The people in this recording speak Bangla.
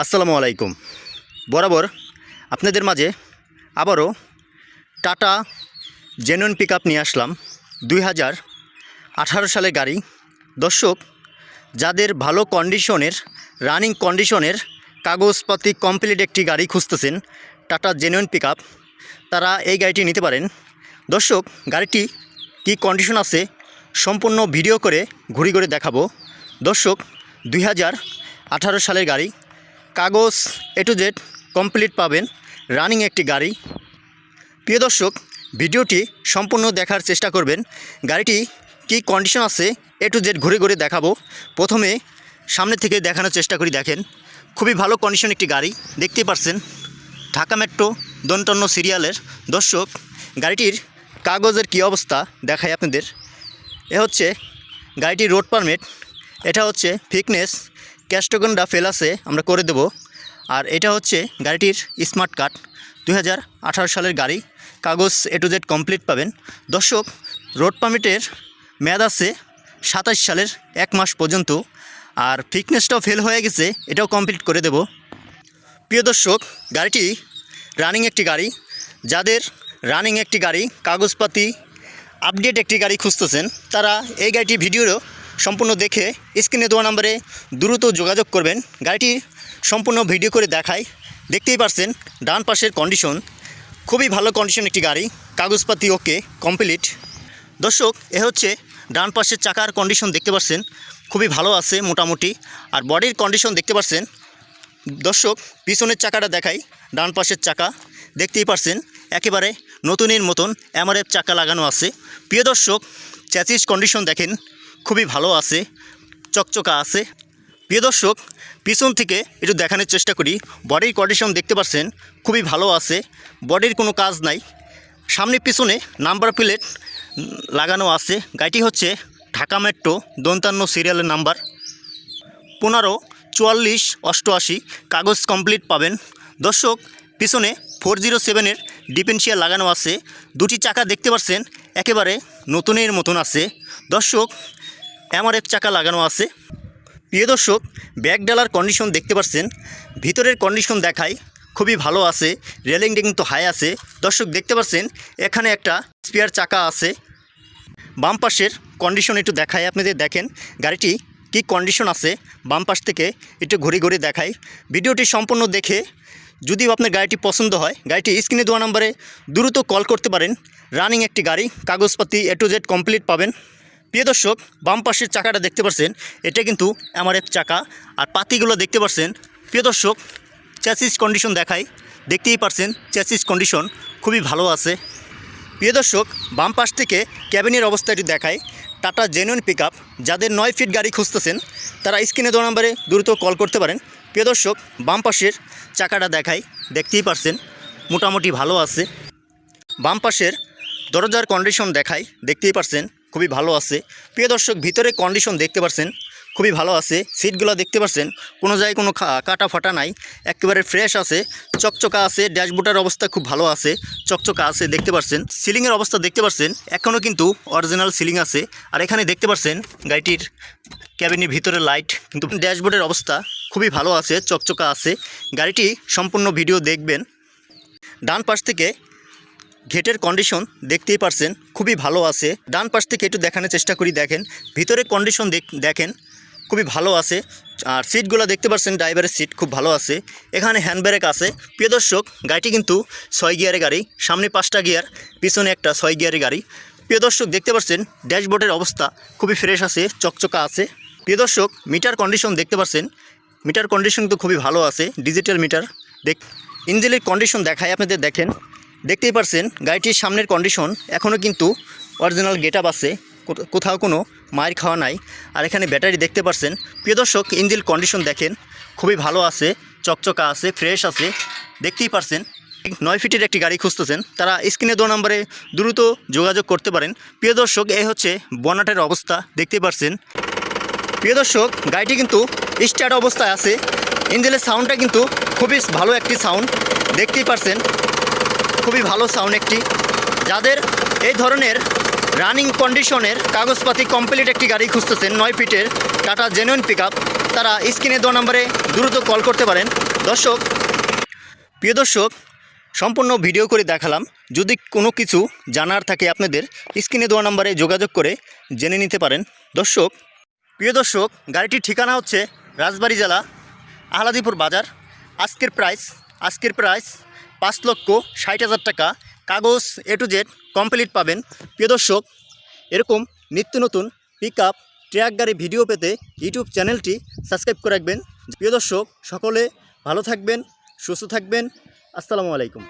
আসসালামু আলাইকুম। বরাবর আপনাদের মাঝে আবারও টাটা জেনুইন পিকআপ নিয়ে আসলাম 2018 সালের গাড়ি। দর্শক, যাদের ভালো কন্ডিশনের রানিং কন্ডিশনের কাগজপাতি কমপ্লিট একটি গাড়ি খুঁজতেছেন টাটা জেনুইন পিকআপ, তারা এই গাড়িটি নিতে পারেন। দর্শক, গাড়িটি কি কন্ডিশন আছে সম্পূর্ণ ভিডিও করে ঘুরি ঘুরে দেখাবো। দর্শক, 2018 সালের গাড়ি, কাগজ এ টু জেড কমপ্লিট পাবেন, রানিং একটি গাড়ি। প্রিয় দর্শক, ভিডিওটি সম্পূর্ণ দেখার চেষ্টা করবেন। গাড়িটি কি কন্ডিশন আছে এ টু জেড ঘুরে ঘুরে দেখাবো। প্রথমে সামনে থেকে দেখানোর চেষ্টা করি। দেখেন, খুবই ভালো কন্ডিশন একটি গাড়ি, দেখতেই পাচ্ছেন ঢাকা মেট্রো 52 সিরিয়ালের। দর্শক, গাড়িটির কাগজের কি অবস্থা দেখাই আপনাদের। এ হচ্ছে গাড়িটির রোড পারমিট, এটা হচ্ছে ফিটনেস, ক্যাস্টোগনটা ফেল আছে, আমরা করে দেব। আর এটা হচ্ছে গাড়িটির স্মার্ট কার্ড, 2018 সালের গাড়ি, কাগজ এ টু জেড কমপ্লিট পাবেন। দর্শক, রোড পারমিটের মেয়াদ আছে 27 সালের 1 মাস পর্যন্ত। আর ফিটনেসটাও ফেল হয়ে গেছে, এটাও কমপ্লিট করে দেব। প্রিয় দর্শক, গাড়িটি রানিং একটি গাড়ি। যাদের রানিং একটি গাড়ি, কাগজপাতি আপডেট একটি গাড়ি খুঁজতেছেন, তারা এই গাড়িটি ভিডিও সম্পূর্ণ দেখে স্ক্রিনে দেওয়া নম্বরে দ্রুত যোগাযোগ করবেন। গাড়িটি সম্পূর্ণ ভিডিও করে দেখায়। দেখতেই পারছেন ডান পাশের কন্ডিশন, খুবই ভালো কন্ডিশন একটি গাড়ি, কাগজপাতি ওকে কমপ্লিট। দর্শক, এ হচ্ছে ডান পাশের চাকার কন্ডিশন, দেখতে পাচ্ছেন খুবই ভালো আছে মোটামুটি। আর বডির কন্ডিশন দেখতে পাচ্ছেন। দর্শক, পিছনের চাকাটা দেখাই, ডান পাশের চাকা দেখতেই পাচ্ছেন একেবারে নতুনের মতন এমআরএফ চাকা লাগানো আছে। প্রিয় দর্শক, চ্যাসিস কন্ডিশন দেখেন খুবই ভালো আছে, চকচকা আছে। প্রিয় দর্শক, পিছন থেকে একটু দেখানোর চেষ্টা করি। বডির কন্ডিশন দেখতে পাচ্ছেন খুবই ভালো আছে, বডির কোনো কাজ নাই। সামনে পিছনে নাম্বার প্লেট লাগানো আছে। গাড়িটি হচ্ছে ঢাকা মেট্রো 52 সিরিয়ালের নাম্বার, 154488, কাগজ কমপ্লিট পাবেন। দর্শক, পিছনে 407-এর ডিফেন্সিয়াল লাগানো আছে। দুটি চাকা দেখতে পাচ্ছেন একেবারে নতুনের মতন আছে। দর্শক, এমআরএফ চাকা লাগানো আছে। প্রিয় দর্শক, ব্যাক ডালার কন্ডিশন দেখতে পাচ্ছেন, ভিতরের কন্ডিশন দেখাই খুবই ভালো আছে, রেলিং কিন্তু হাই আছে। দর্শক, দেখতে পাচ্ছেন এখানে একটা স্পেয়ার চাকা আছে। বাম পাশের কন্ডিশন একটু দেখাই আপনাদের, দেখেন গাড়িটি কি কন্ডিশন আছে। বাম পাশ থেকে একটু ঘুরে ঘুরে দেখাই। ভিডিওটি সম্পূর্ণ দেখে যদি আপনার গাড়িটি পছন্দ হয়, গাড়িটি স্ক্রিনে দেওয়া নম্বরে দ্রুত কল করতে পারেন। রানিং একটি গাড়ি, কাগজপাতি এ টু জেড কমপ্লিট পাবেন। প্রিয় দর্শক, বাম পাশের চাকাটা দেখতে পাচ্ছেন, এটা কিন্তু এমআরএফ চাকা। আর পাতিগুলো দেখতে পাচ্ছেন। প্রিয় দর্শক, চ্যাসিস কন্ডিশন দেখাই, দেখতেই পাচ্ছেন চ্যাসিস কন্ডিশন খুবই ভালো আছে। প্রিয় দর্শক, বাম পাশ থেকে ক্যাবিনের অবস্থা একটু দেখায়। টাটা জেনুইন পিকআপ, যাদের 9 ফিট গাড়ি খুঁজতেছেন, তারা স্ক্রিনে দেওয়া নম্বরে দ্রুত কল করতে পারেন। প্রিয় দর্শক, বাম পাশের চাকাটা দেখাই, দেখতেই পাচ্ছেন মোটামুটি ভালো আছে। বাম পাশের দরজার কন্ডিশন দেখাই, দেখতেই পাচ্ছেন খুবই ভালো আছে। প্রিয় দর্শক, ভিতরে কন্ডিশন দেখতে পাচ্ছেন খুবই ভালো আছে। সিটগুলো দেখতে পাচ্ছেন কোনো জায়গায় কোনো কাটা ফাটা নাই, একেবারে ফ্রেশ আছে, চকচকা আছে। ড্যাশবোর্ডের অবস্থা খুব ভালো আছে, চকচকা আছে, দেখতে পাচ্ছেন। সিলিংয়ের অবস্থা দেখতে পাচ্ছেন এখনও কিন্তু অরিজিনাল সিলিং আছে। আর এখানে দেখতে পাচ্ছেন গাড়িটির ক্যাবিনের ভিতরে লাইট, কিন্তু ড্যাশবোর্ডের অবস্থা খুবই ভালো আছে, চকচকা আছে। গাড়িটি সম্পূর্ণ ভিডিও দেখবেন। ডান পাশ থেকে গেটের কন্ডিশন দেখতেই পারছেন খুবই ভালো আছে। ডান পাশ থেকে একটু দেখানোর চেষ্টা করি, দেখেন ভিতরের কন্ডিশন দেখেন খুবই ভালো আছে। আর সিটগুলো দেখতে পাচ্ছেন, ড্রাইভারের সিট খুব ভালো আছে। এখানে হ্যান্ড ব্রেক আছে। প্রিয় দর্শক, গাড়িটি কিন্তু 6 গিয়ারের গাড়ি, সামনে 5টা গিয়ার, পিছনে একটা 6 গিয়ারের গাড়ি। প্রিয় দর্শক, দেখতে পাচ্ছেন ড্যাশবোর্ডের অবস্থা খুবই ফ্রেশ আছে, চকচকা আছে। প্রিয় দর্শক, মিটার কন্ডিশন দেখতে পাচ্ছেন, মিটার কন্ডিশন তো খুবই ভালো আছে, ডিজিটাল মিটার। ইঞ্জিনের কন্ডিশন দেখায় আপনাদের, দেখেন দেখতেই পাচ্ছেন গাড়িটির সামনের কন্ডিশন এখনও কিন্তু অরিজিনাল গেটআপ আছে, কোথাও কোনো মায়ের খাওয়া নাই। আর এখানে ব্যাটারি দেখতে পাচ্ছেন। প্রিয় দর্শক, ইঞ্জিন কন্ডিশন দেখেন খুবই ভালো আছে, চকচকা আছে, ফ্রেশ আছে, দেখতেই পাচ্ছেন। 9 ফিটের একটি গাড়ি খুঁজতেছেন, তারা স্ক্রিনে দেওয়া নম্বরে দ্রুত যোগাযোগ করতে পারেন। প্রিয় দর্শক, এই হচ্ছে বনেটের অবস্থা, দেখতেই পাচ্ছেন। প্রিয় দর্শক, গাড়িটি কিন্তু স্টার্ট অবস্থায় আছে। ইঞ্জিনের সাউন্ডটা কিন্তু খুবই ভালো একটি সাউন্ড, দেখতেই পাচ্ছেন খুবই ভালো সাউন্ড একটি। যাদের এই ধরনের রানিং কন্ডিশনের কাগজপাতি কমপ্লিট একটি গাড়ি খুঁজতেছেন 9 ফিটের টাটা জেনুইন পিকআপ, তারা স্ক্রিনে দেওয়া নম্বরে দ্রুত কল করতে পারেন। প্রিয় দর্শক, সম্পূর্ণ ভিডিও করে দেখালাম। যদি কোনো কিছু জানার থাকে আপনাদের স্ক্রিনে দেওয়া নম্বরে যোগাযোগ করে জেনে নিতে পারেন। প্রিয় দর্শক, গাড়িটির ঠিকানা হচ্ছে রাজবাড়ী জেলা আহলাদীপুর বাজার। আজকের প্রাইস 5,60,000 টাকা। কাগজ A to Z কমপ্লিট পাবেন। প্রিয় দর্শক, এরকম নিত্য নতুন পিকআপ ট্রাক গাড়ি ভিডিও পেতে ইউটিউব চ্যানেলটি সাবস্ক্রাইব করে রাখবেন। প্রিয় দর্শক, সকলে ভালো থাকবেন, সুস্থ থাকবেন। আসসালামু আলাইকুম।